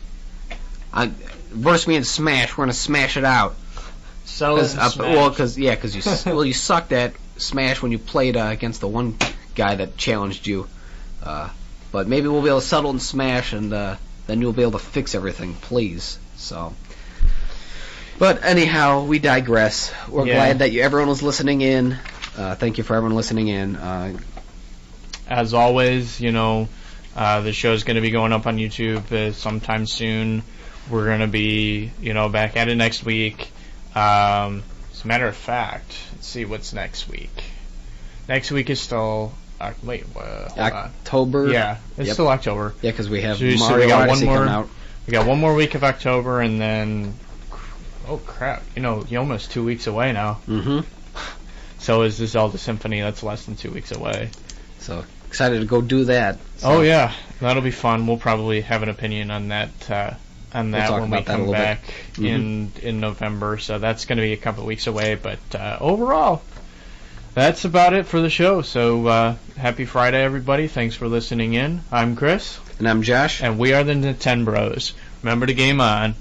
verse me in Smash. We're gonna smash it out. Because you sucked at Smash when you played against the one guy that challenged you. But maybe we'll be able to settle in Smash, and then you'll be able to fix everything, please. So, but anyhow, we digress. We're glad that everyone was listening in. Thank you for everyone listening in. As always, the show's going to be going up on YouTube sometime soon. We're going to be, back at it next week. As a matter of fact, let's see what's next week. Next week is still hold on. October. Yeah, it's still October. Yeah, because we have So we Mario got Odyssey one more. coming out. We got one more week of October, and then oh crap! You're almost 2 weeks away now. Mm-hmm. So is the Zelda Symphony. That's less than 2 weeks away. So excited to go do that. So. Oh yeah, that'll be fun. We'll probably have an opinion on that. When we come back in November. So that's going to be a couple of weeks away. But overall, that's about it for the show. So happy Friday, everybody. Thanks for listening in. I'm Chris. And I'm Josh. And we are the Nintenbros. Remember to game on.